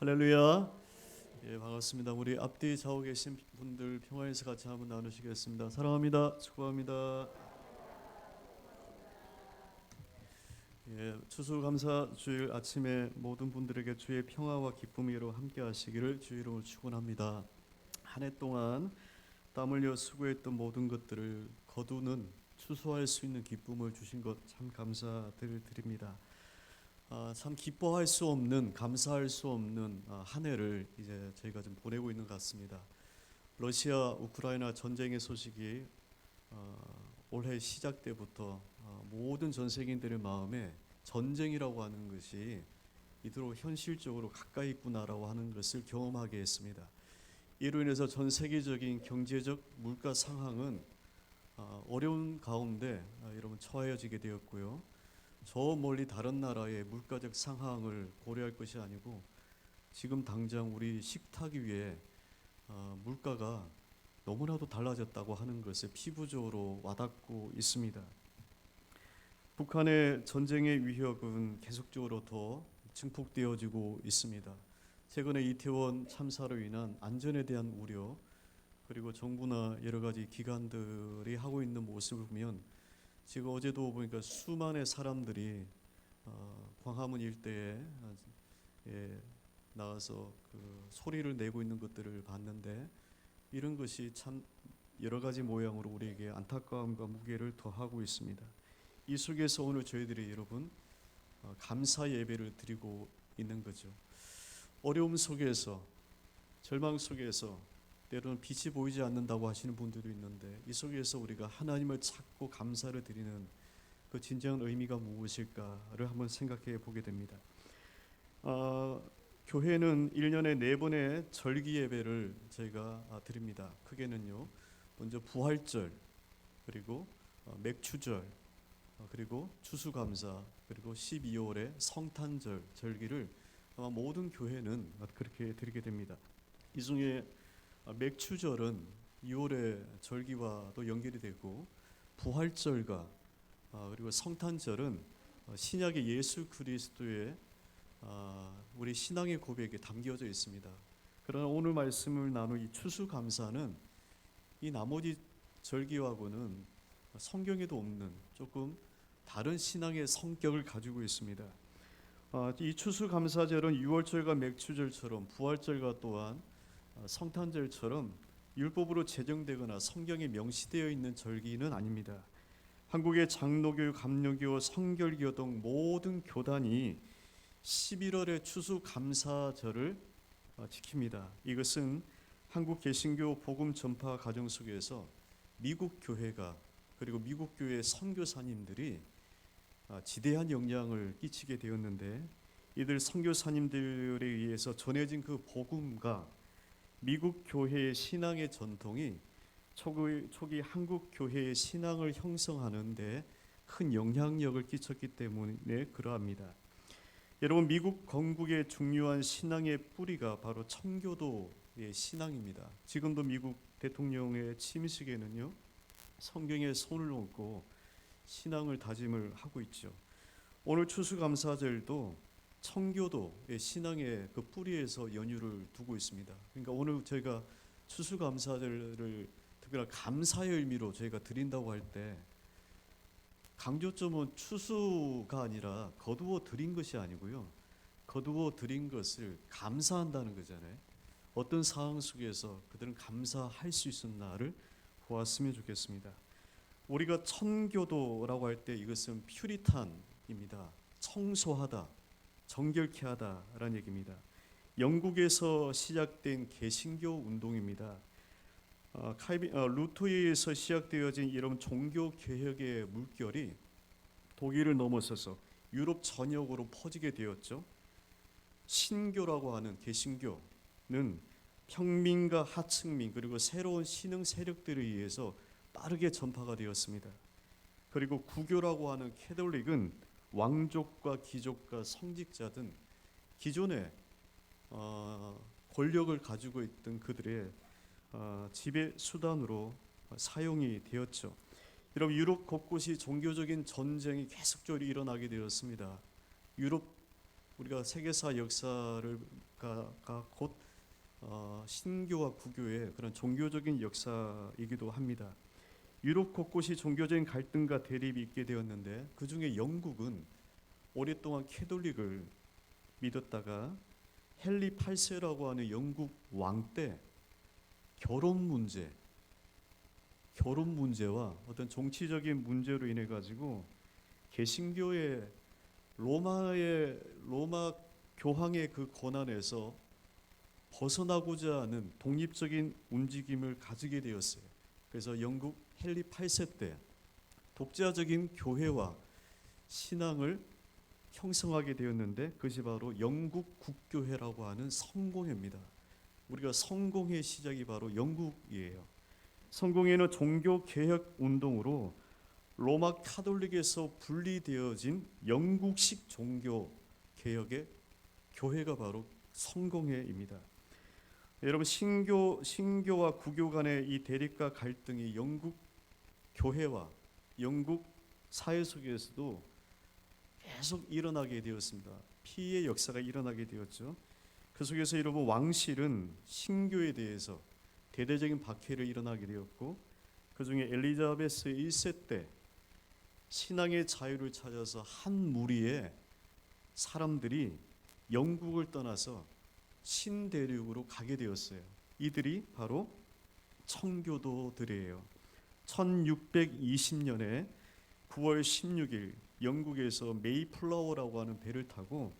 할렐루야. 예, 반갑습니다. 우리 앞뒤 좌우 계신 분들 평화에서 같이 한번 나누시겠습니다. 사랑합니다. 축복합니다. 예, 추수감사 주일 아침에 모든 분들에게 주의 평화와 기쁨으로 함께 하시기를 주 이름으로 축원합니다. 한 해 동안 땀 흘려 수고했던 모든 것들을 거두는 추수할 수 있는 기쁨을 주신 것 참 감사를 드립니다. 참 기뻐할 수 없는, 감사할 수 없는 한 해를 이제 저희가 좀 보내고 있는 것 같습니다. 러시아 우크라이나 전쟁의 소식이 올해 시작 때부터 모든 전 세계인들의 마음에 전쟁이라고 하는 것이 이대로 현실적으로 가까이 있구나라고 하는 것을 경험하게 했습니다. 이로 인해서 전 세계적인 경제적 물가 상황은 어려운 가운데 여러분 처해지게 되었고요. 저 멀리 다른 나라의 물가적 상황을 고려할 것이 아니고 지금 당장 우리 식탁 위에 물가가 너무나도 달라졌다고 하는 것에 피부적으로 와닿고 있습니다. 북한의 전쟁의 위협은 계속적으로 더 증폭되어지고 있습니다. 최근에 이태원 참사로 인한 안전에 대한 우려, 그리고 정부나 여러 가지 기관들이 하고 있는 모습을 보면 지금 어제도 보니까 수많은 사람들이 광화문 일대에 나와서 그 소리를 내고 있는 것들을 봤는데, 이런 것이 참 여러 가지 모양으로 우리에게 안타까움과 무게를 더하고 있습니다. 이 속에서 오늘 저희들이 여러분 감사 예배를 드리고 있는 거죠. 어려움 속에서, 절망 속에서 때로는 빛이 보이지 않는다고 하시는 분들도 있는데, 이 속에서 우리가 하나님을 찾고 감사를 드리는 그 진정한 의미가 무엇일까를 한번 생각해 보게 됩니다. 교회는 1년에 4번의 절기 예배를 저희가 드립니다. 크게는요, 먼저 부활절, 그리고 맥추절, 그리고 추수감사, 그리고 12월에 성탄절 절기를 아마 모든 교회는 그렇게 드리게 됩니다. 이 중에 맥추절은 2월의 절기와도 연결이 되고, 부활절과 그리고 성탄절은 신약의 예수 그리스도의 우리 신앙의 고백에 담겨져 있습니다. 그러나 오늘 말씀을 나눌 이 추수감사는 이 나머지 절기하고는 성경에도 없는 조금 다른 신앙의 성격을 가지고 있습니다. 이 추수감사절은 유월절과 맥추절처럼 부활절과 또한 성탄절처럼 율법으로 제정되거나 성경에 명시되어 있는 절기는 아닙니다. 한국의 장로교, 감로교, 성결교 등 모든 교단이 11월의 추수감사절을 지킵니다. 이것은 한국 개신교 복음 전파 과정 속에서 미국 교회가, 그리고 미국 교회 선교사님들이 지대한 영향을 끼치게 되었는데, 이들 선교사님들에 의해서 전해진 그 복음과 미국 교회의 신앙의 전통이 초기 한국 교회의 신앙을 형성하는 데 큰 영향력을 끼쳤기 때문에 그러합니다. 여러분, 미국 건국의 중요한 신앙의 뿌리가 바로 청교도의 신앙입니다. 지금도 미국 대통령의 취임식에는요, 성경에 손을 얹고 신앙을 다짐을 하고 있죠. 오늘 추수감사절도 청교도의 신앙의 그 뿌리에서 연유를 두고 있습니다. 그러니까 오늘 저희가 추수감사절을 특별한 감사의 의미로 저희가 드린다고 할 때 강조점은 추수가 아니라 거두어 드린 것이 아니고요, 거두어 드린 것을 감사한다는 거잖아요. 어떤 상황 속에서 그들은 감사할 수 있었나를 보았으면 좋겠습니다. 우리가 청교도라고 할 때 이것은 퓨리탄입니다. 청소하다, 정결케 하다라는 얘기입니다. 영국에서 시작된 개신교 운동입니다. 루터에서 시작되어진 이런 종교 개혁의 물결이 독일을 넘어서서 유럽 전역으로 퍼지게 되었죠. 신교라고 하는 개신교는 평민과 하층민, 그리고 새로운 신흥 세력들에 의해서 빠르게 전파가 되었습니다. 그리고 구교라고 하는 캐톨릭은 왕족과 귀족과 성직자 등 기존의 권력을 가지고 있던 그들의 지배 수단으로 사용이 되었죠. 여러분, 유럽 곳곳이 종교적인 전쟁이 계속적으로 일어나게 되었습니다. 유럽, 우리가 세계사 역사를 역사가 곧 신교와 구교의 그런 종교적인 역사이기도 합니다. 유럽 곳곳이 종교적인 갈등과 대립이 있게 되었는데 그 중에 영국은 오랫동안 캐톨릭을 믿었다가 헨리 8세라고 하는 영국 왕 때 결혼 문제와 어떤 정치적인 문제로 인해 가지고 개신교의 로마 교황의 그 권한에서 벗어나고자 하는 독립적인 움직임을 가지게 되었어요. 그래서 영국 헨리 8세 때 독자적인 교회와 신앙을 형성하게 되었는데 그것이 바로 영국 국교회라고 하는 성공회입니다. 우리가 성공회 시작이 바로 영국이에요. 성공회는 종교 개혁 운동으로 로마 카톨릭에서 분리되어진 영국식 종교 개혁의 교회가 바로 성공회입니다. 여러분 신교와 구교 간의 이 대립과 갈등이 영국 교회와 영국 사회 속에서도 계속 일어나게 되었습니다. 피해의 역사가 일어나게 되었죠. 그 속에서 여러분 왕실은 신교에 대해서 대대적인 박해를 일어나게 되었고 그 중에 엘리자베스 1세 때 신앙의 자유를 찾아서 한 무리의 사람들이 영국을 떠나서 신대륙으로 가게 되었어요. 이들이 바로 청교도들이에요. 1620년에 9월 16일 영국에서 메이플라워라고 하는 배를 타고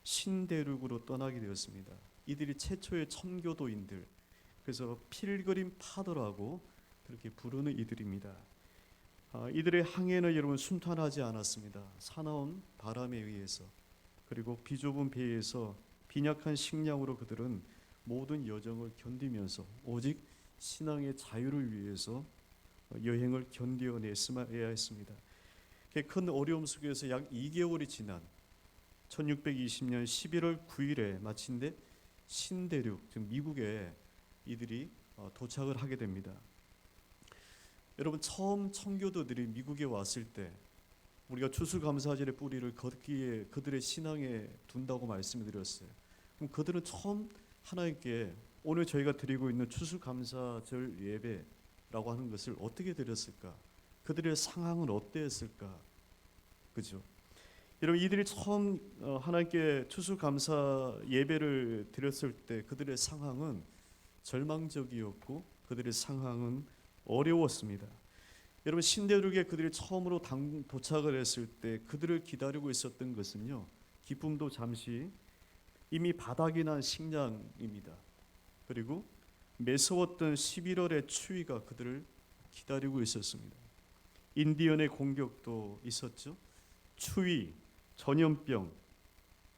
신대륙으로 떠나게 되었습니다. 이들이 최초의 청교도인들, 그래서 필그림 파더라고 그렇게 부르는 이들입니다. 이들의 항해는 여러분 순탄하지 않았습니다. 사나운 바람에 의해서 그리고 비좁은 배에서 빈약한 식량으로 그들은 모든 여정을 견디면서 오직 신앙의 자유를 위해서 여행을 견뎌내야 했습니다. 큰 어려움 속에서 약 2개월이 지난 1620년 11월 9일에 마침내 신대륙, 즉 미국에 이들이 도착을 하게 됩니다. 여러분 처음 청교도들이 미국에 왔을 때 우리가 추수감사절의 뿌리를 거기에 그들의 신앙에 둔다고 말씀을 드렸어요. 그럼 그들은 처음 하나님께 오늘 저희가 드리고 있는 추수감사절 예배라고 하는 것을 어떻게 드렸을까? 그들의 상황은 어땠을까? 그죠? 여러분 이들이 처음 하나님께 추수감사 예배를 드렸을 때 그들의 상황은 절망적이었고 그들의 상황은 어려웠습니다. 여러분 신대륙에 그들이 처음으로 도착을 했을 때 그들을 기다리고 있었던 것은요, 기쁨도 잠시 이미 바닥이 난 식량입니다. 그리고 매서웠던 11월의 추위가 그들을 기다리고 있었습니다. 인디언의 공격도 있었죠. 추위, 전염병,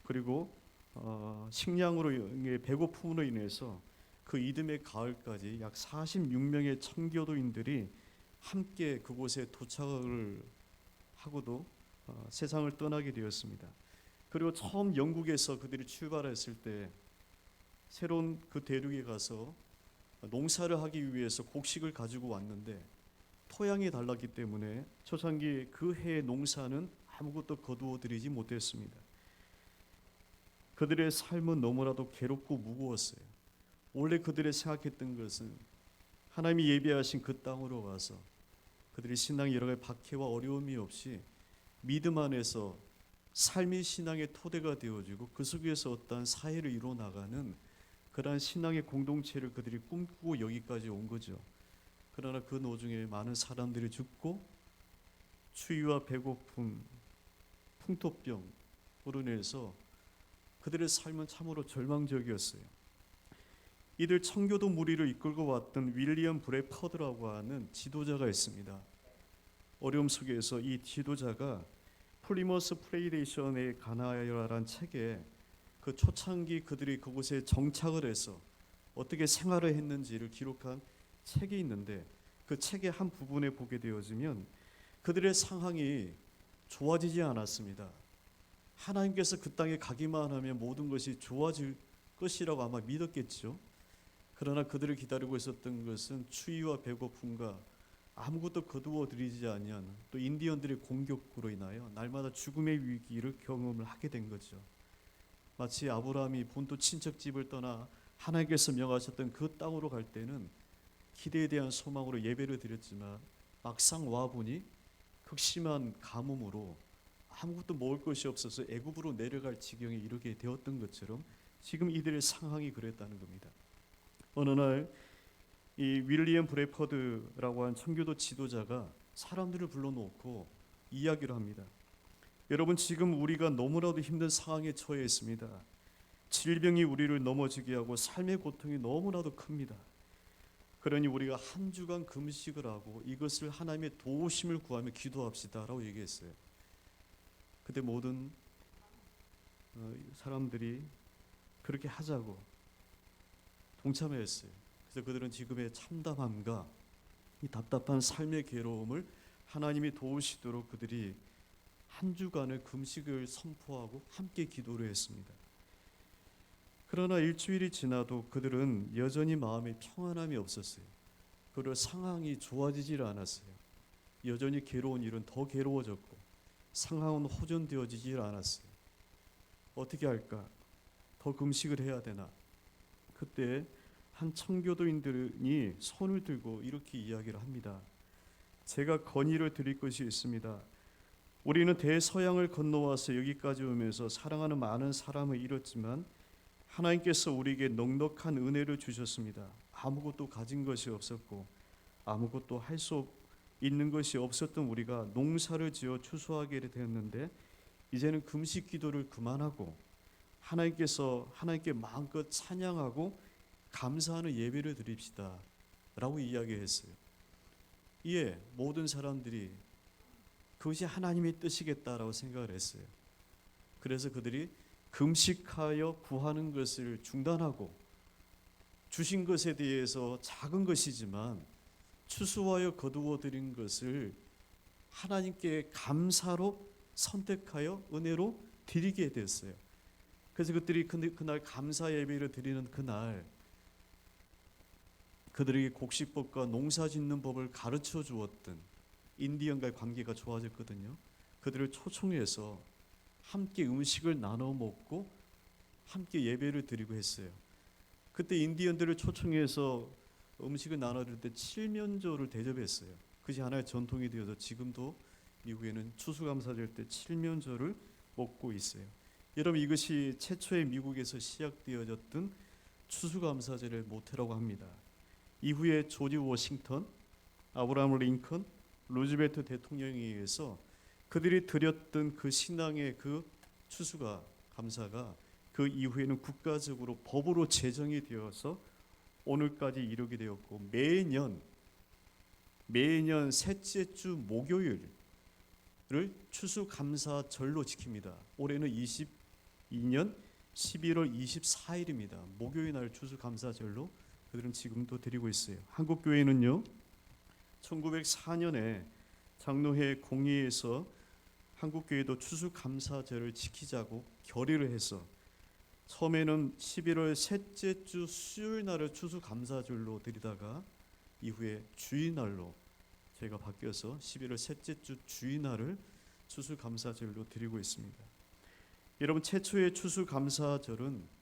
그리고 식량으로 배고픔으로 인해서 그 이듬해 가을까지 약 46명의 청교도인들이 함께 그곳에 도착을 하고도 세상을 떠나게 되었습니다. 그리고 처음 영국에서 그들이 출발했을 때 새로운 그 대륙에 가서 농사를 하기 위해서 곡식을 가지고 왔는데 토양이 달랐기 때문에 초창기 그 해의 농사는 아무것도 거두어들이지 못했습니다. 그들의 삶은 너무나도 괴롭고 무거웠어요. 원래 그들이 생각했던 것은 하나님이 예비하신 그 땅으로 가서 그들이 신앙의 여러 가지 박해와 어려움이 없이 믿음 안에서 삶이 신앙의 토대가 되어지고 그 속에서 어떠한 사회를 이루어 나가는 그러한 신앙의 공동체를 그들이 꿈꾸고 여기까지 온 거죠. 그러나 그 노중에 많은 사람들이 죽고 추위와 배고픔, 풍토병으로 인해서 그들의 삶은 참으로 절망적이었어요. 이들 청교도 무리를 이끌고 왔던 윌리엄 브래퍼드라고 하는 지도자가 있습니다. 어려움 속에서 이 지도자가 플리머스 플레이데이션에 관하여라는 책에 그 초창기 그들이 그곳에 정착을 해서 어떻게 생활을 했는지를 기록한 책이 있는데 그 책의 한 부분에 보게 되어지면 그들의 상황이 좋아지지 않았습니다. 하나님께서 그 땅에 가기만 하면 모든 것이 좋아질 것이라고 아마 믿었겠죠. 그러나 그들을 기다리고 있었던 것은 추위와 배고픔과 아무것도 거두어 들이지 아니한 또 인디언들의 공격으로 인하여 날마다 죽음의 위기를 경험을 하게 된 거죠. 마치 아브라함이 본토 친척집을 떠나 하나님께서 명하셨던 그 땅으로 갈 때는 기대에 대한 소망으로 예배를 드렸지만 막상 와보니 극심한 가뭄으로 아무것도 먹을 것이 없어서 애굽으로 내려갈 지경에 이르게 되었던 것처럼 지금 이들의 상황이 그랬다는 겁니다. 어느 날 이 윌리엄 브래퍼드라고 한 청교도 지도자가 사람들을 불러놓고 이야기를 합니다. 여러분, 지금 우리가 너무나도 힘든 상황에 처해 있습니다. 질병이 우리를 넘어지게 하고 삶의 고통이 너무나도 큽니다. 그러니 우리가 한 주간 금식을 하고 이것을 하나님의 도우심을 구하며 기도합시다라고 얘기했어요. 그때 모든 사람들이 그렇게 하자고 동참했어요. 그래서 그들은 지금의 참담함과 이 답답한 삶의 괴로움을 하나님이 도우시도록 그들이 한 주간의 금식을 선포하고 함께 기도를 했습니다. 그러나 일주일이 지나도 그들은 여전히 마음에 평안함이 없었어요. 그리고 상황이 좋아지질 않았어요. 여전히 괴로운 일은 더 괴로워졌고 상황은 호전되어지질 않았어요. 어떻게 할까? 더 금식을 해야 되나? 그때 한 청교도인들이 손을 들고 이렇게 이야기를 합니다. 제가 건의를 드릴 것이 있습니다. 우리는 대서양을 건너와서 여기까지 오면서 사랑하는 많은 사람을 잃었지만 하나님께서 우리에게 넉넉한 은혜를 주셨습니다. 아무것도 가진 것이 없었고 아무것도 할 수 있는 것이 없었던 우리가 농사를 지어 추수하게 되었는데 이제는 금식 기도를 그만하고 하나님께 마음껏 찬양하고 감사하는 예배를 드립시다 라고 이야기했어요. 이에 모든 사람들이 그것이 하나님의 뜻이겠다라고 생각을 했어요. 그래서 그들이 금식하여 구하는 것을 중단하고 주신 것에 대해서 작은 것이지만 추수하여 거두어 드린 것을 하나님께 감사로 선택하여 은혜로 드리게 됐어요. 그래서 그들이 그날 감사 예배를 드리는 그날 그들에게 곡식법과 농사 짓는 법을 가르쳐 주었던 인디언과의 관계가 좋아졌거든요. 그들을 초청해서 함께 음식을 나눠 먹고 함께 예배를 드리고 했어요. 그때 인디언들을 초청해서 음식을 나눠 드릴 때 칠면조를 대접했어요. 그것이 하나의 전통이 되어서 지금도 미국에는 추수감사절 때 칠면조를 먹고 있어요. 여러분, 이것이 최초의 미국에서 시작되어졌던 추수감사절의 모태라고 합니다. 이후에 조지 워싱턴, 아브라함 링컨, 루즈벨트 대통령에 의해서 그들이 드렸던 그 신앙의 그 추수가 감사가 그 이후에는 국가적으로 법으로 제정이 되어서 오늘까지 이루게 되었고 매년 셋째 주 목요일을 추수감사절로 지킵니다. 올해는 22년 11월 24일입니다. 목요일 날 추수감사절로 그들은 지금도 드리고 있어요. 한국 교회는요, 1904년에 장로회 공의에서 한국 교회도 추수감사절을 지키자고 결의를 해서 처음에는 11월 셋째 주 수요일 날을 추수감사절로 드리다가 이후에 주일날로 저희가 바뀌어서 11월 셋째 주 주일날을 추수감사절로 드리고 있습니다. 여러분, 최초의 추수감사절은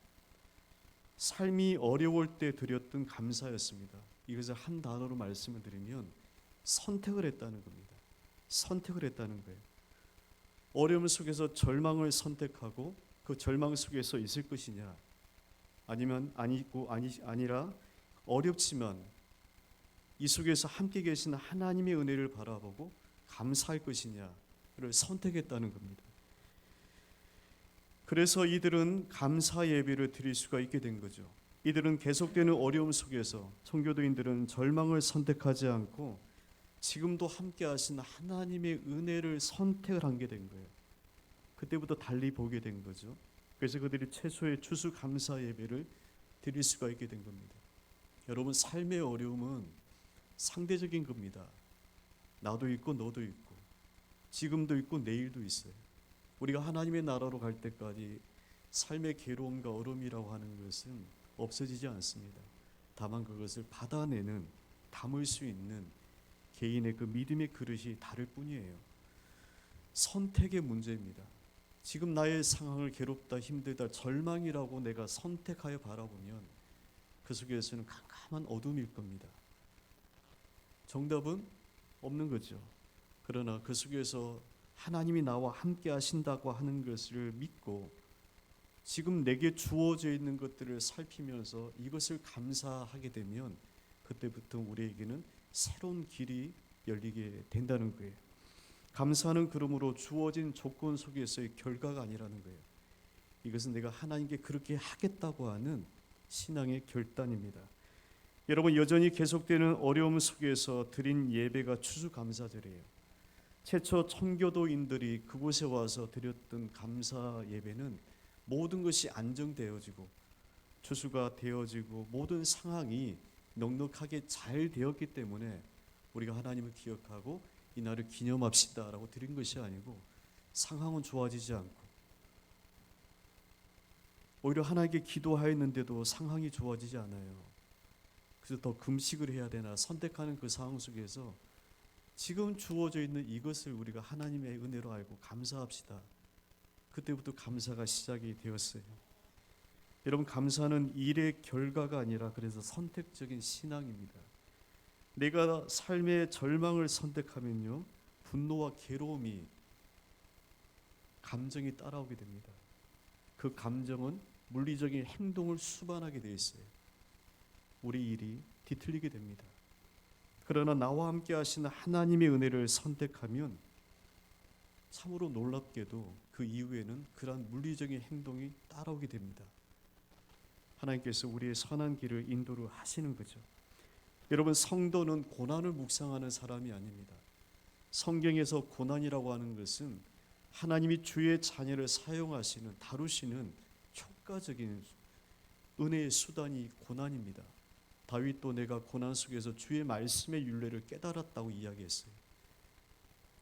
삶이 어려울 때 드렸던 감사였습니다. 이것을 한 단어로 말씀을 드리면 선택을 했다는 겁니다. 선택을 했다는 거예요. 어려움 속에서 절망을 선택하고 그 절망 속에서 있을 것이냐, 아니라 어렵지만 이 속에서 함께 계신 하나님의 은혜를 바라보고 감사할 것이냐를 선택했다는 겁니다. 그래서 이들은 감사 예배를 드릴 수가 있게 된 거죠. 이들은 계속되는 어려움 속에서 청교도인들은 절망을 선택하지 않고 지금도 함께 하신 하나님의 은혜를 선택을 하게 된 거예요. 그때부터 달리 보게 된 거죠. 그래서 그들이 최소의 추수 감사 예배를 드릴 수가 있게 된 겁니다. 여러분, 삶의 어려움은 상대적인 겁니다. 나도 있고 너도 있고 지금도 있고 내일도 있어요. 우리가 하나님의 나라로 갈 때까지 삶의 괴로움과 어려움이라고 하는 것은 없어지지 않습니다. 다만 그것을 받아내는, 담을 수 있는 개인의 그 믿음의 그릇이 다를 뿐이에요. 선택의 문제입니다. 지금 나의 상황을 괴롭다, 힘들다, 절망이라고 내가 선택하여 바라보면 그 속에서는 캄캄한 어둠일 겁니다. 정답은 없는 거죠. 그러나 그 속에서 하나님이 나와 함께 하신다고 하는 것을 믿고 지금 내게 주어져 있는 것들을 살피면서 이것을 감사하게 되면 그때부터 우리에게는 새로운 길이 열리게 된다는 거예요. 감사는 그러므로 주어진 조건 속에서의 결과가 아니라는 거예요. 이것은 내가 하나님께 그렇게 하겠다고 하는 신앙의 결단입니다. 여러분, 여전히 계속되는 어려움 속에서 드린 예배가 추수감사절이에요. 최초 청교도인들이 그곳에 와서 드렸던 감사 예배는 모든 것이 안정되어지고 추수가 되어지고 모든 상황이 넉넉하게 잘 되었기 때문에 우리가 하나님을 기억하고 이날을 기념합시다라고 드린 것이 아니고, 상황은 좋아지지 않고 오히려 하나님께 기도하였는데도 상황이 좋아지지 않아요. 그래서 더 금식을 해야 되나 선택하는 그 상황 속에서 지금 주어져 있는 이것을 우리가 하나님의 은혜로 알고 감사합시다. 그때부터 감사가 시작이 되었어요. 여러분, 감사는 일의 결과가 아니라 그래서 선택적인 신앙입니다. 내가 삶의 절망을 선택하면요, 분노와 괴로움이 감정이 따라오게 됩니다. 그 감정은 물리적인 행동을 수반하게 되어 있어요. 우리 일이 뒤틀리게 됩니다. 그러나 나와 함께 하시는 하나님의 은혜를 선택하면 참으로 놀랍게도 그 이후에는 그러한 물리적인 행동이 따라오게 됩니다. 하나님께서 우리의 선한 길을 인도를 하시는 거죠. 여러분, 성도는 고난을 묵상하는 사람이 아닙니다. 성경에서 고난이라고 하는 것은 하나님이 주의 자녀를 사용하시는, 다루시는 효과적인 은혜의 수단이 고난입니다. 다윗도 내가 고난 속에서 주의 말씀의 윤례를 깨달았다고 이야기했어요.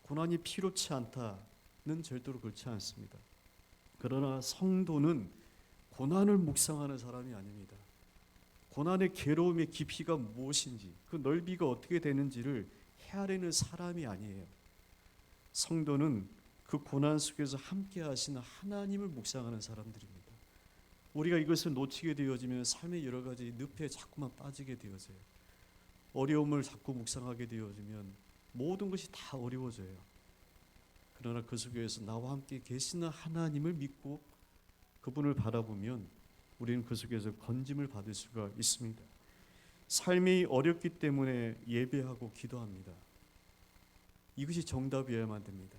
고난이 필요치 않다는 절대로 그렇지 않습니다. 그러나 성도는 고난을 묵상하는 사람이 아닙니다. 고난의 괴로움의 깊이가 무엇인지, 그 넓이가 어떻게 되는지를 헤아리는 사람이 아니에요. 성도는 그 고난 속에서 함께 하시는 하나님을 묵상하는 사람들입니다. 우리가 이것을 놓치게 되어지면 삶의 여러 가지 늪에 자꾸만 빠지게 되어져요. 어려움을 자꾸 묵상하게 되어지면 모든 것이 다 어려워져요. 그러나 그 속에서 나와 함께 계시는 하나님을 믿고 그분을 바라보면 우리는 그 속에서 건짐을 받을 수가 있습니다. 삶이 어렵기 때문에 예배하고 기도합니다. 이것이 정답이어야만 됩니다.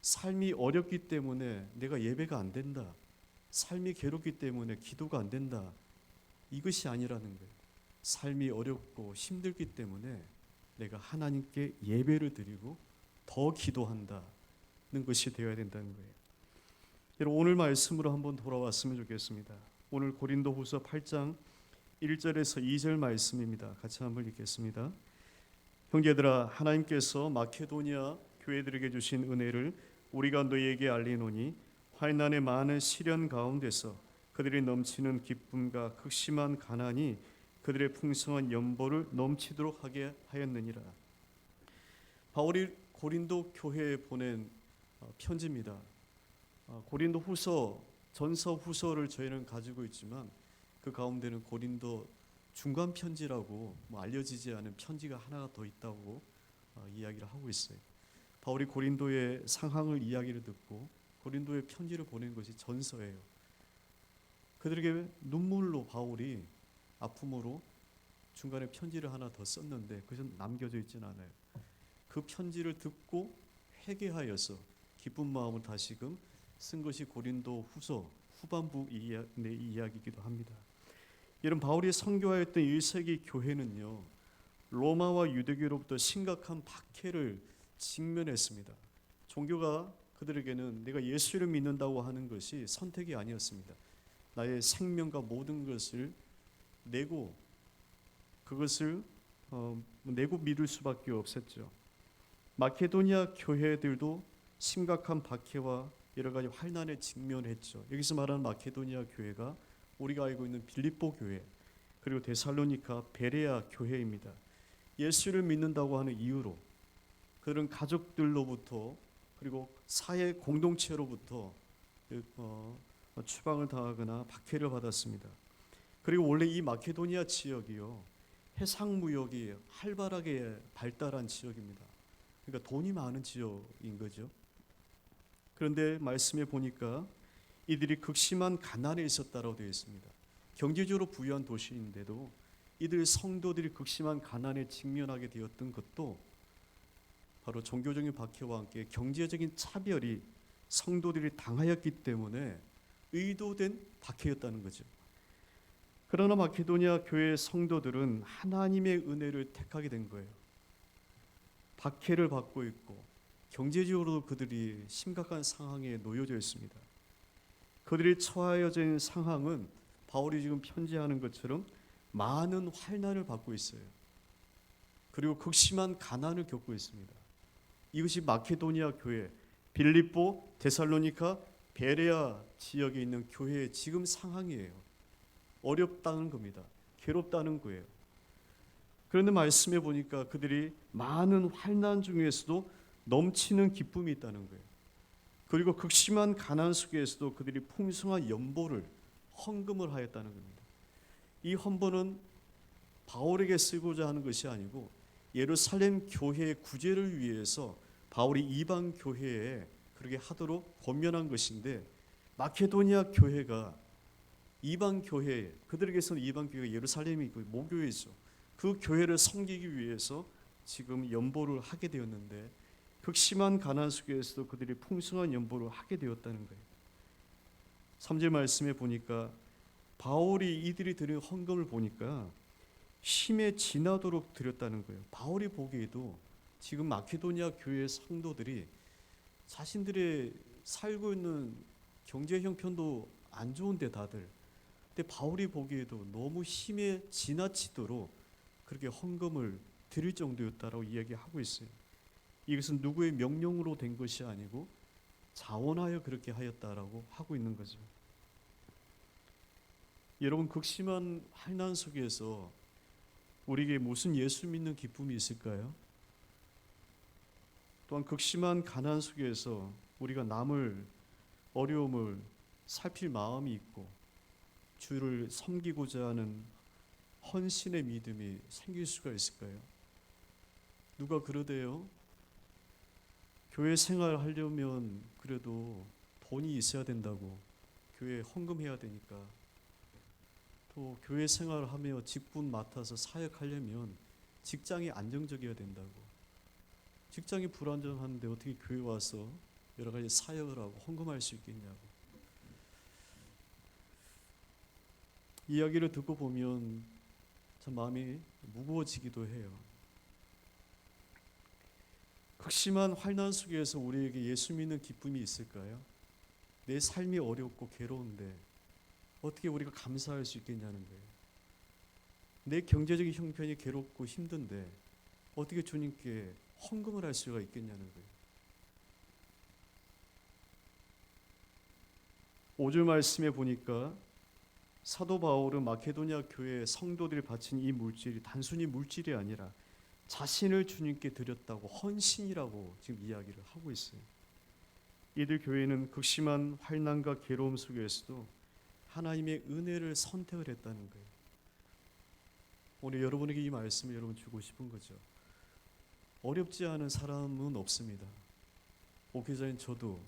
삶이 어렵기 때문에 내가 예배가 안 된다, 삶이 괴롭기 때문에 기도가 안 된다, 이것이 아니라는 거예요. 삶이 어렵고 힘들기 때문에 내가 하나님께 예배를 드리고 더 기도한다는 것이 되어야 된다는 거예요. 여러분, 오늘 말씀으로 한번 돌아왔으면 좋겠습니다. 오늘 고린도후서 8장 1절에서 2절 말씀입니다. 같이 한번 읽겠습니다. 형제들아, 하나님께서 마케도니아 교회들에게 주신 은혜를 우리가 너희에게 알리노니 환난의 많은 시련 가운데서 그들이 넘치는 기쁨과 극심한 가난이 그들의 풍성한 연보를 넘치도록 하게 하였느니라. 바울이 고린도 교회에 보낸 편지입니다. 고린도 후서, 전서, 후서를 저희는 가지고 있지만 그 가운데는 고린도 중간 편지라고 알려지지 않은 편지가 하나가 더 있다고 이야기를 하고 있어요. 바울이 고린도의 상황을 이야기를 듣고 고린도에 편지를 보낸 것이 전서예요. 그들에게 눈물로 바울이 아픔으로 중간에 편지를 하나 더 썼는데 그것은 남겨져 있지는 않아요. 그 편지를 듣고 회개하여서 기쁜 마음을 다시금 쓴 것이 고린도 후서 후반부 이야기이기도 합니다. 이런 바울이 선교하였던 1세기 교회는요, 로마와 유대교로부터 심각한 박해를 직면했습니다. 종교가 그들에게는 내가 예수를 믿는다고 하는 것이 선택이 아니었습니다. 나의 생명과 모든 것을 내고 그것을 내고 믿을 수밖에 없었죠. 마케도니아 교회들도 심각한 박해와 여러 가지 환난에 직면했죠. 여기서 말하는 마케도니아 교회가 우리가 알고 있는 빌립보 교회, 그리고 데살로니가 베레아 교회입니다. 예수를 믿는다고 하는 이유로 그들은 가족들로부터 그리고 사회 공동체로부터 추방을 당하거나 박해를 받았습니다. 그리고 원래 이 마케도니아 지역이요, 해상 무역이 활발하게 발달한 지역입니다. 그러니까 돈이 많은 지역인 거죠. 그런데 말씀에 보니까 이들이 극심한 가난에 있었다라고 되어 있습니다. 경제적으로 부유한 도시인데도 이들 성도들이 극심한 가난에 직면하게 되었던 것도 바로 종교적인 박해와 함께 경제적인 차별이 성도들이 당하였기 때문에 의도된 박해였다는 거죠. 그러나 마케도니아 교회 성도들은 하나님의 은혜를 택하게 된 거예요. 박해를 받고 있고 경제적으로도 그들이 심각한 상황에 놓여져 있습니다. 그들이 처하여져 있는 상황은 바울이 지금 편지하는 것처럼 많은 환난을 받고 있어요. 그리고 극심한 가난을 겪고 있습니다. 이것이 마케도니아 교회, 빌립보, 데살로니가, 베레아 지역에 있는 교회의 지금 상황이에요. 어렵다는 겁니다. 괴롭다는 거예요. 그런데 말씀해 보니까 그들이 많은 환난 중에서도 넘치는 기쁨이 있다는 거예요. 그리고 극심한 가난 속에서도 그들이 풍성한 연보를, 헌금을 하였다는 겁니다. 이 헌보는 바울에게 쓰고자 하는 것이 아니고 예루살렘 교회의 구제를 위해서 바울이 이방 교회에 그렇게 하도록 권면한 것인데, 마케도니아 교회가 이방 교회, 그들에게서는 이방 교회가 예루살렘이 있고 모교회죠. 그 교회를 섬기기 위해서 지금 연보를 하게 되었는데, 극심한 가난 속에서도 그들이 풍성한 연보를 하게 되었다는 거예요. 3절 말씀에 보니까 바울이 이들이 드린 헌금을 보니까 힘에 지나도록 드렸다는 거예요. 바울이 보기에도 지금 마케도니아 교회 성도들이 자신들의 살고 있는 경제 형편도 안 좋은데 다들, 근데 바울이 보기에도 너무 힘에 지나치도록 그렇게 헌금을 드릴 정도였다라고 이야기하고 있어요. 이것은 누구의 명령으로 된 것이 아니고 자원하여 그렇게 하였다라고 하고 있는 거죠. 여러분, 극심한 환난 속에서 우리에게 무슨 예수 믿는 기쁨이 있을까요? 또한 극심한 가난 속에서 우리가 남을 어려움을 살필 마음이 있고 주를 섬기고자 하는 헌신의 믿음이 생길 수가 있을까요? 누가 그러대요? 교회 생활 하려면 그래도 돈이 있어야 된다고, 교회 헌금해야 되니까, 또 교회 생활을 하며 직분 맡아서 사역하려면 직장이 안정적이어야 된다고, 직장이 불안정한데 어떻게 교회 와서 여러 가지 사역을 하고 헌금할 수 있겠냐고. 이야기를 듣고 보면 참 마음이 무거워지기도 해요. 극심한 환난 속에서 우리에게 예수 믿는 기쁨이 있을까요? 내 삶이 어렵고 괴로운데 어떻게 우리가 감사할 수 있겠냐는 거예요. 내 경제적인 형편이 괴롭고 힘든데 어떻게 주님께 헌금을 할 수가 있겠냐는 거예요. 5절 말씀에 보니까 사도 바울은 마케도니아 교회 성도들이 바친 이 물질이 단순히 물질이 아니라 자신을 주님께 드렸다고, 헌신이라고 지금 이야기를 하고 있어요. 이들 교회는 극심한 환난과 괴로움 속에서도 하나님의 은혜를 선택을 했다는 거예요. 오늘 여러분에게 이 말씀을 여러분 주고 싶은 거죠. 어렵지 않은 사람은 없습니다. 목회자인 저도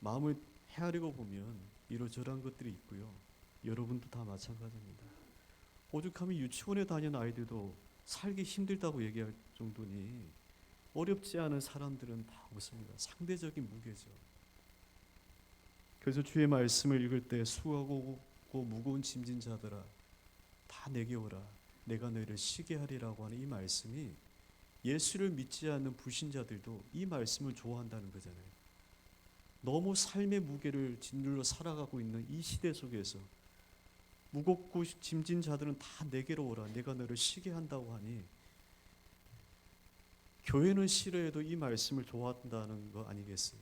마음을 헤아리고 보면 이러저러한 것들이 있고요. 여러분도 다 마찬가지입니다. 오죽하면 유치원에 다니는 아이들도 살기 힘들다고 얘기할 정도니 어렵지 않은 사람들은 다 없습니다. 상대적인 무게죠. 그래서 주의 말씀을 읽을 때 수고하고 무거운 짐진 자들아 다 내게 오라 내가 너희를 쉬게 하리라고 하는 이 말씀이 예수를 믿지 않는 불신자들도 이 말씀을 좋아한다는 거잖아요. 너무 삶의 무게를 짓눌러 살아가고 있는 이 시대 속에서 무겁고 짐진 자들은 다 내게로 오라 내가 너를 쉬게 한다고 하니 교회는 싫어해도 이 말씀을 좋아한다는 거 아니겠어요?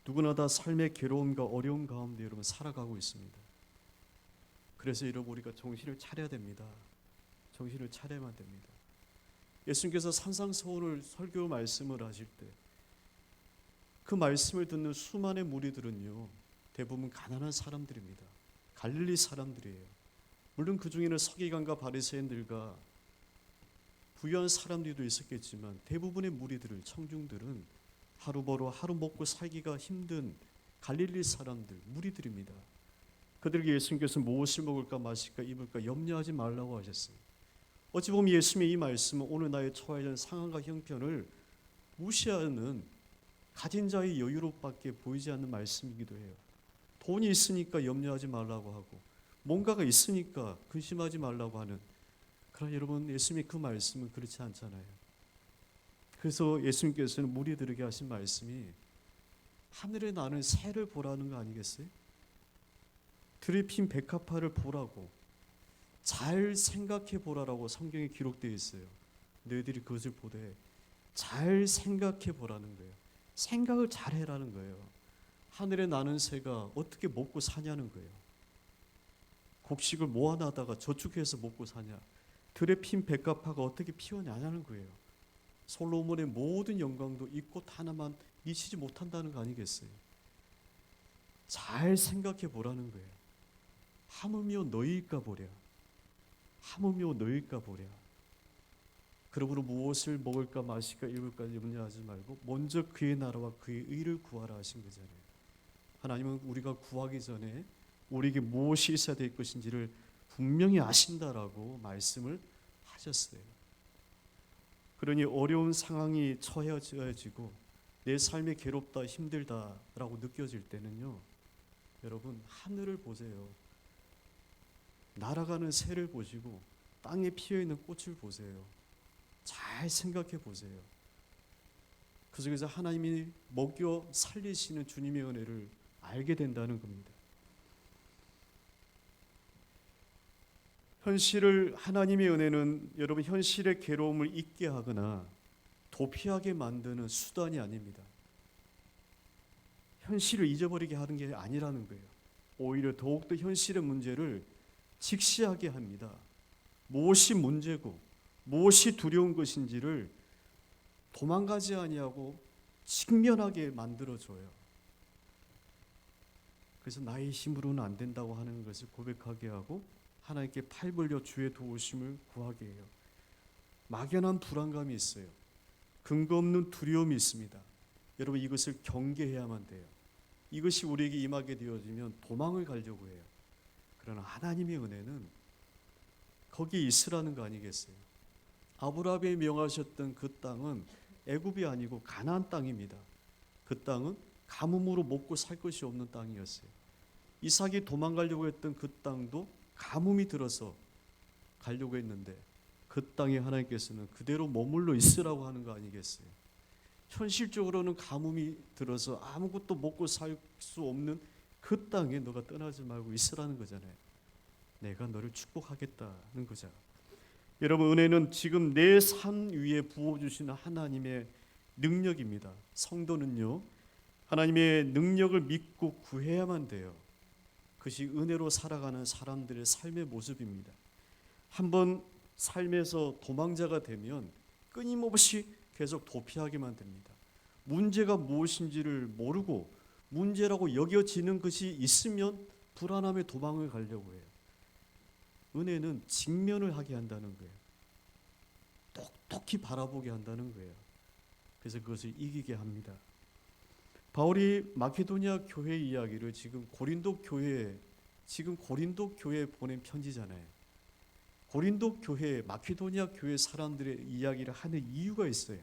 누구나 다 삶의 괴로움과 어려움 가운데 여러분 살아가고 있습니다. 그래서 여러분 우리가 정신을 차려야 됩니다. 정신을 차려야만 됩니다. 예수님께서 산상수훈을 설교 말씀을 하실 때 그 말씀을 듣는 수많은 무리들은요, 대부분 가난한 사람들입니다. 갈릴리 사람들이에요. 물론 그 중에는 서기관과 바리새인들과 부유한 사람들도 있었겠지만 대부분의 무리들을, 청중들은 하루 벌어 하루 먹고 살기가 힘든 갈릴리 사람들, 무리들입니다. 그들에게 예수님께서 무엇을 먹을까 마실까 입을까 염려하지 말라고 하셨어요. 어찌 보면 예수님의 이 말씀은 오늘 나의 처해 있는 상황과 형편을 무시하는 가진 자의 여유롭밖에 보이지 않는 말씀이기도 해요. 돈이 있으니까 염려하지 말라고 하고 뭔가가 있으니까 근심하지 말라고 하는, 그러나 여러분 예수님의 그 말씀은 그렇지 않잖아요. 그래서 예수님께서는 무리들에게 하신 말씀이 하늘에 나는 새를 보라는 거 아니겠어요? 들에 핀 백합화를 보라고, 잘 생각해 보라라고 성경에 기록되어 있어요. 너희들이 그것을 보되 잘 생각해 보라는 거예요. 생각을 잘 해라는 거예요. 하늘에 나는 새가 어떻게 먹고 사냐는 거예요. 곡식을 모아놔다가 저축해서 먹고 사냐, 들에 핀 백합화가 어떻게 피어나냐는 거예요. 솔로몬의 모든 영광도 이 꽃 하나만 미치지 못한다는 거 아니겠어요? 잘 생각해 보라는 거예요. 하물며 너희일까 보랴. 하물며 너희일까 보랴. 그러므로 무엇을 먹을까 마실까 입을까 염려하지 말고 먼저 그의 나라와 그의 의를 구하라 하신 거잖아요. 하나님은 우리가 구하기 전에 우리에게 무엇이 있어야 될 것인지를 분명히 아신다라고 말씀을 하셨어요. 그러니 어려운 상황이 처해지고 내 삶이 괴롭다 힘들다라고 느껴질 때는요, 여러분 하늘을 보세요. 날아가는 새를 보시고 땅에 피어있는 꽃을 보세요. 잘 생각해 보세요. 그 속에서 하나님이 먹여 살리시는 주님의 은혜를 알게 된다는 겁니다. 현실을, 하나님의 은혜는 여러분 현실의 괴로움을 잊게 하거나 도피하게 만드는 수단이 아닙니다. 현실을 잊어버리게 하는 게 아니라는 거예요. 오히려 더욱더 현실의 문제를 직시하게 합니다. 무엇이 문제고 무엇이 두려운 것인지를 도망가지 아니하고 직면하게 만들어줘요. 그래서 나의 힘으로는 안 된다고 하는 것을 고백하게 하고 하나님께 팔 벌려 주의 도우심을 구하게 해요. 막연한 불안감이 있어요. 근거 없는 두려움이 있습니다. 여러분 이것을 경계해야만 돼요. 이것이 우리에게 임하게 되어지면 도망을 가려고 해요. 그러나 하나님의 은혜는 거기에 있으라는 거 아니겠어요? 아브라함이 명하셨던 그 땅은 애굽이 아니고 가나안 땅입니다. 그 땅은 가뭄으로 먹고 살 것이 없는 땅이었어요. 이삭이 도망가려고 했던 그 땅도 가뭄이 들어서 가려고 했는데 그 땅에 하나님께서는 그대로 머물러 있으라고 하는 거 아니겠어요? 현실적으로는 가뭄이 들어서 아무것도 먹고 살 수 없는 그 땅에 너가 떠나지 말고 있으라는 거잖아요. 내가 너를 축복하겠다는 거죠. 여러분 은혜는 지금 내 삶 위에 부어주시는 하나님의 능력입니다. 성도는요 하나님의 능력을 믿고 구해야만 돼요. 그것이 은혜로 살아가는 사람들의 삶의 모습입니다. 한번 삶에서 도망자가 되면 끊임없이 계속 도피하게만 됩니다. 문제가 무엇인지를 모르고 문제라고 여겨지는 것이 있으면 불안함에 도망을 가려고 해요. 은혜는 직면을 하게 한다는 거예요. 똑똑히 바라보게 한다는 거예요. 그래서 그것을 이기게 합니다. 바울이 마케도니아 교회 이야기를 지금 고린도 교회에 보낸 편지잖아요. 고린도 교회, 마케도니아 교회 사람들의 이야기를 하는 이유가 있어요.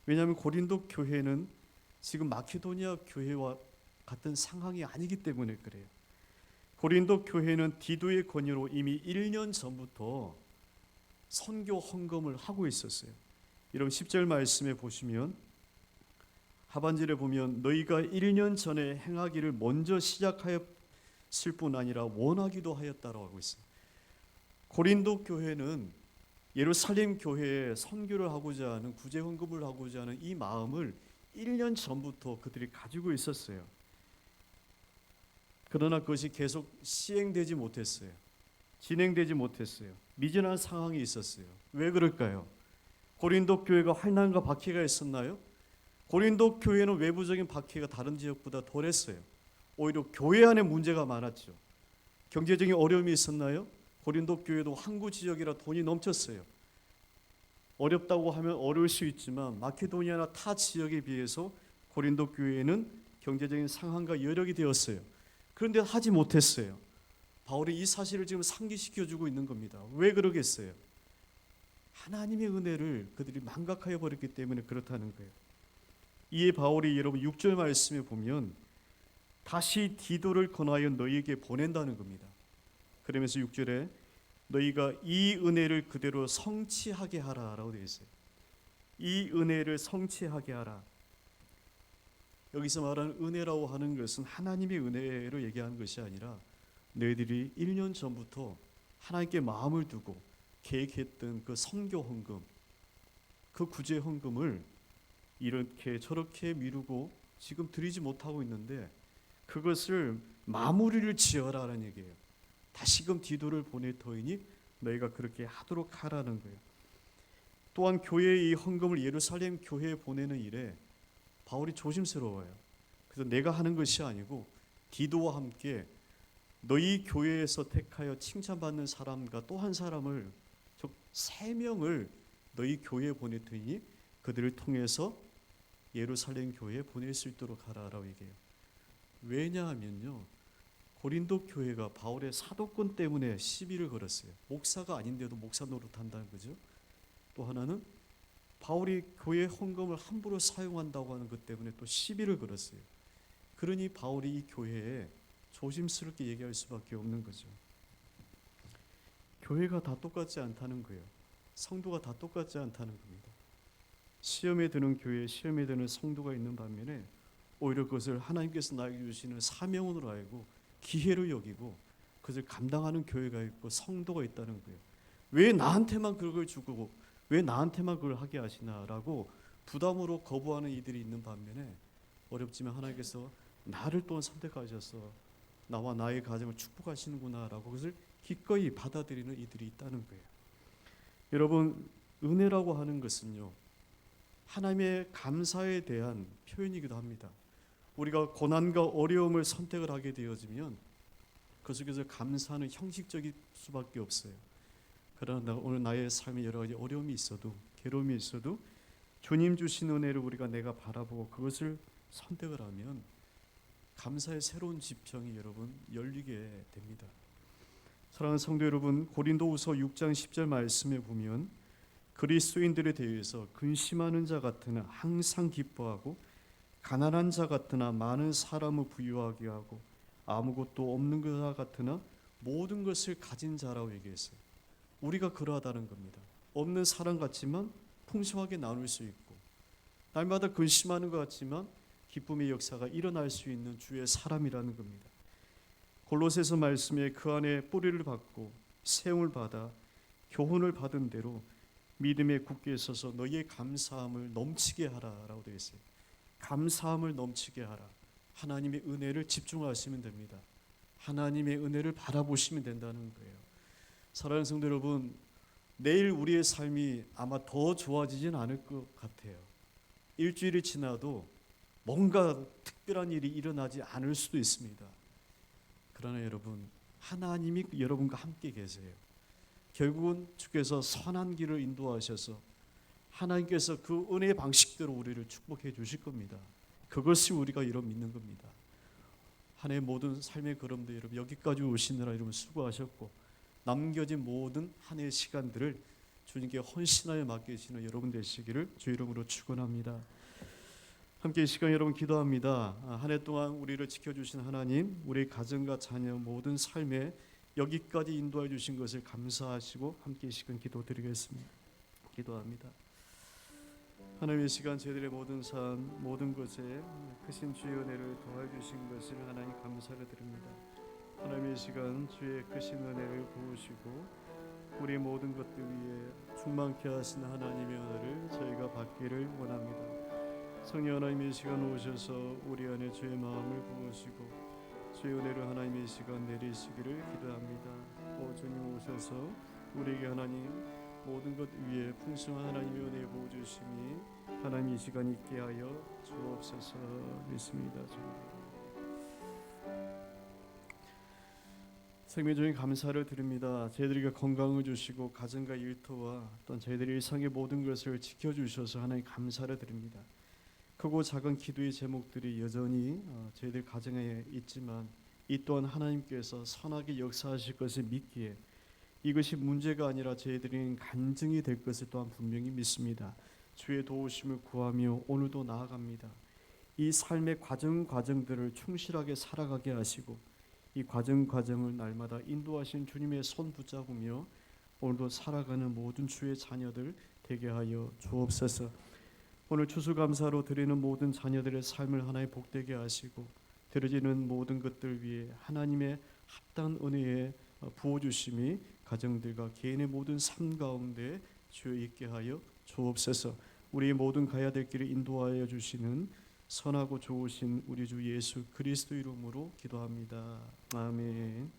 왜냐하면 고린도 교회는 지금 마케도니아 교회와 같은 상황이 아니기 때문에 그래요. 고린도 교회는 디도의 권유로 이미 1년 전부터 선교 헌금을 하고 있었어요. 여러분 10절 말씀에 보시면 하반절에 보면 너희가 1년 전에 행하기를 먼저 시작하였을 뿐 아니라 원하기도 하였다라고 하고 있어요. 고린도 교회는 예루살렘 교회에 선교를 하고자 하는, 구제 헌금을 하고자 하는 이 마음을 1년 전부터 그들이 가지고 있었어요. 그러나 그것이 계속 시행되지 못했어요. 진행되지 못했어요. 미진한 상황이 있었어요. 왜 그럴까요? 고린도 교회가 환난과 박해가 있었나요? 고린도 교회는 외부적인 박해가 다른 지역보다 덜했어요. 오히려 교회 안에 문제가 많았죠. 경제적인 어려움이 있었나요? 고린도 교회도 항구 지역이라 돈이 넘쳤어요. 어렵다고 하면 어려울 수 있지만 마케도니아나 타 지역에 비해서 고린도 교회는 경제적인 상황과 여력이 되었어요. 그런데 하지 못했어요. 바울이 이 사실을 지금 상기시켜주고 있는 겁니다. 왜 그러겠어요? 하나님의 은혜를 그들이 망각하여 버렸기 때문에 그렇다는 거예요. 이에 바울이 여러분 6절 말씀에 보면 다시 디도를 권하여 너희에게 보낸다는 겁니다. 그러면서 6절에 너희가 이 은혜를 그대로 성취하게 하라라고 되어 있어요. 이 은혜를 성취하게 하라. 여기서 말하는 은혜라고 하는 것은 하나님의 은혜로 얘기하는 것이 아니라 너희들이 1년 전부터 하나님께 마음을 두고 계획했던 그 선교 헌금, 그 구제 헌금을 이렇게 저렇게 미루고 지금 드리지 못하고 있는데 그것을 마무리를 지어라라는 얘기예요. 다시금 디도를 보낼 터이니 너희가 그렇게 하도록 하라는 거예요. 또한 교회의 이 헌금을 예루살렘 교회에 보내는 일에 바울이 조심스러워요. 그래서 내가 하는 것이 아니고 디도와 함께 너희 교회에서 택하여 칭찬받는 사람과 또 한 사람을 즉 3명을 너희 교회에 보낼 테니 그들을 통해서 예루살렘 교회에 보낼 수 있도록 하라라고 얘기해요. 왜냐하면요, 고린도 교회가 바울의 사도권 때문에 시비를 걸었어요. 목사가 아닌데도 목사 노릇한다는 거죠. 또 하나는 바울이 교회 헌금을 함부로 사용한다고 하는 것 때문에 또 시비를 걸었어요. 그러니 바울이 이 교회에 조심스럽게 얘기할 수밖에 없는 거죠. 교회가 다 똑같지 않다는 거예요. 성도가 다 똑같지 않다는 겁니다. 시험에 드는 교회에 시험에 드는 성도가 있는 반면에 오히려 그것을 하나님께서 나에게 주시는 사명으로 알고 기회로 여기고 그것을 감당하는 교회가 있고 성도가 있다는 거예요. 왜 나한테만 그걸 주고 왜 나한테만 그걸 하게 하시나라고 부담으로 거부하는 이들이 있는 반면에 어렵지만 하나님께서 나를 또한 선택하셔서 나와 나의 가정을 축복하시는구나라고 그것을 기꺼이 받아들이는 이들이 있다는 거예요. 여러분, 은혜라고 하는 것은요, 하나님의 감사에 대한 표현이기도 합니다. 우리가 고난과 어려움을 선택을 하게 되어지면 그 속에서 감사는 형식적일 수밖에 없어요. 그러나 오늘 나의 삶에 여러 가지 어려움이 있어도 괴로움이 있어도 주님 주신 은혜를 우리가 내가 바라보고 그것을 선택을 하면 감사의 새로운 지평이 여러분 열리게 됩니다. 사랑하는 성도 여러분, 고린도후서 6장 10절 말씀에 보면 그리스도인들에 대해서 근심하는 자 같으나 항상 기뻐하고 가난한 자 같으나 많은 사람을 부유하게 하고 아무것도 없는 자 같으나 모든 것을 가진 자라고 얘기했어요. 우리가 그러하다는 겁니다. 없는 사람 같지만 풍성하게 나눌 수 있고 날마다 근심하는 것 같지만 기쁨의 역사가 일어날 수 있는 주의 사람이라는 겁니다. 골로새서 말씀에 그 안에 뿌리를 받고 세움을 받아 교훈을 받은 대로 믿음에 굳게 서서 너희의 감사함을 넘치게 하라라고 되어 있어요. 감사함을 넘치게 하라. 하나님의 은혜를 집중하시면 됩니다. 하나님의 은혜를 바라보시면 된다는 거예요. 사랑하는 성도 여러분, 내일 우리의 삶이 아마 더 좋아지진 않을 것 같아요. 일주일이 지나도 뭔가 특별한 일이 일어나지 않을 수도 있습니다. 그러나 여러분, 하나님이 여러분과 함께 계세요. 결국은 주께서 선한 길을 인도하셔서 하나님께서 그 은혜의 방식대로 우리를 축복해 주실 겁니다. 그것이 우리가 여러분 믿는 겁니다. 한 해 모든 삶의 걸음도 여러분 여기까지 오시느라 여러분 수고하셨고 남겨진 모든 한 해의 시간들을 주님께 헌신하여 맡기시는 여러분 되시기를 주 이름으로 축원합니다. 함께 이 시간 여러분 기도합니다. 한 해 동안 우리를 지켜주신 하나님, 우리 가정과 자녀 모든 삶에 여기까지 인도해 주신 것을 감사하시고 함께 이 시간 기도드리겠습니다. 기도합니다. 하나님, 이 시간 저희들의 모든 삶 모든 것에 크신 주의 은혜를 더해 주신 것을 하나님 감사를 드립니다. 하나님, 이 시간 주의 크신 은혜를 부으시고 우리 모든 것들 위에 충만케 하신 하나님의 은혜를 저희가 받기를 원합니다. 성령 하나님, 이 시간 오셔서 우리 안에 주의 마음을 부으시고 주의 은혜를 하나님 이 시간 내리시기를 기도합니다. 오 주님 오셔서 우리에게 하나님 모든 것 위에 풍성한 하나님의 은혜 부어주시니 하나님 이 시간 있게 하여 주옵소서. 믿습니다. 생명적인 감사를 드립니다. 저희들에게 건강을 주시고 가정과 일터와 또한 저희들의 일상의 모든 것을 지켜주셔서 하나님 감사를 드립니다. 크고 작은 기도의 제목들이 여전히 저희들 가정에 있지만 이 또한 하나님께서 선하게 역사하실 것을 믿기에 이것이 문제가 아니라 저희들은 간증이 될 것을 또한 분명히 믿습니다. 주의 도우심을 구하며 오늘도 나아갑니다. 이 삶의 과정들을 충실하게 살아가게 하시고 이 과정을 날마다 인도하신 주님의 손 붙잡으며 오늘도 살아가는 모든 주의 자녀들 되게 하여 주옵소서. 오늘 추수감사로 드리는 모든 자녀들의 삶을 하나님 복되게 하시고 드려지는 모든 것들 위해 하나님의 합당한 은혜에 부어주심이 가정들과 개인의 모든 삶 가운데 주여 있게 하여 주옵소서. 우리 모든 가야 될 길을 인도하여 주시는 선하고 좋으신 우리 주 예수 그리스도 이름으로 기도합니다. 아멘.